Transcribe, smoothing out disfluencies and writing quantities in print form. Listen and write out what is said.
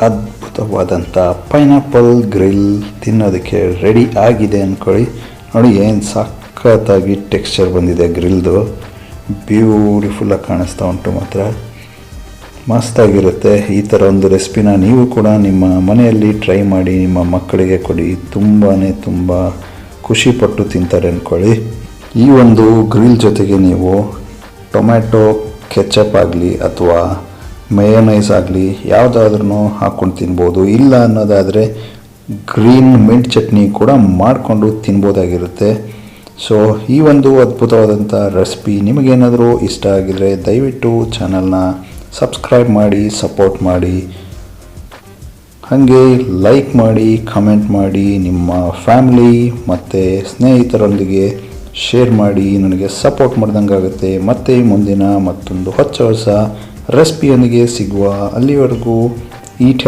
ಅದ್ಭುತವಾದಂಥ pineapple grill ತಿನ್ನೋದಕ್ಕೆ ready ಆಗಿದೆ ಅಂದ್ಕೊಳ್ಳಿ. ನೋಡಿ ಏನು ಸಖತ್ತಾಗಿ ಟೆಕ್ಸ್ಚರ್ ಬಂದಿದೆ ಗ್ರಿಲ್ದು. ಬ್ಯೂಟಿಫುಲ್ಲಾಗಿ ಕಾಣಿಸ್ತಾ ಉಂಟು, ಮಾತ್ರ ಮಸ್ತಾಗಿರುತ್ತೆ. ಈ ಥರ ಒಂದು ರೆಸಿಪಿನ ನೀವು ಕೂಡ ನಿಮ್ಮ ಮನೆಯಲ್ಲಿ ಟ್ರೈ ಮಾಡಿ, ನಿಮ್ಮ ಮಕ್ಕಳಿಗೆ ಕೊಡಿ. ತುಂಬ ಖುಷಿಪಟ್ಟು ತಿಂತಾರೆ ಅಂದ್ಕೊಳ್ಳಿ. ಈ ಒಂದು ಗ್ರಿಲ್ ಜೊತೆಗೆ ನೀವು ಟೊಮ್ಯಾಟೊ ಕೆಚಪ್ ಆಗಲಿ ಅಥವಾ ಮೇಯೋನೈಸ್ ಆಗಲಿ ಯಾವುದಾದ್ರೂ ಹಾಕ್ಕೊಂಡು ತಿನ್ಬೋದು. ಇಲ್ಲ ಅನ್ನೋದಾದರೆ ಗ್ರೀನ್ ಮಿಂಟ್ ಚಟ್ನಿ ಕೂಡ ಮಾಡಿಕೊಂಡು ತಿನ್ಬೋದಾಗಿರುತ್ತೆ. ಸೊ ಈ ಒಂದು ಅದ್ಭುತವಾದಂಥ ರೆಸಿಪಿ ನಿಮಗೇನಾದರೂ ಇಷ್ಟ ಆಗಿದರೆ ದಯವಿಟ್ಟು ಚಾನಲ್ನ ಸಬ್ಸ್ಕ್ರೈಬ್ ಮಾಡಿ, ಸಪೋರ್ಟ್ ಮಾಡಿ, ಹಾಗೆ ಲೈಕ್ ಮಾಡಿ, ಕಮೆಂಟ್ ಮಾಡಿ, ನಿಮ್ಮ ಫ್ಯಾಮಿಲಿ ಮತ್ತು ಸ್ನೇಹಿತರೊಂದಿಗೆ ಶೇರ್ ಮಾಡಿ. ನನಗೆ ಸಪೋರ್ಟ್ ಮಾಡ್ದಂಗೆ ಆಗುತ್ತೆ. ಮತ್ತೆ ಮುಂದಿನ ಮತ್ತೊಂದು ಹೊಸ ರೆಸಿಪಿಯೊಂದಿಗೆ ಸಿಗುವ. ಅಲ್ಲಿವರೆಗೂ ಈಟ್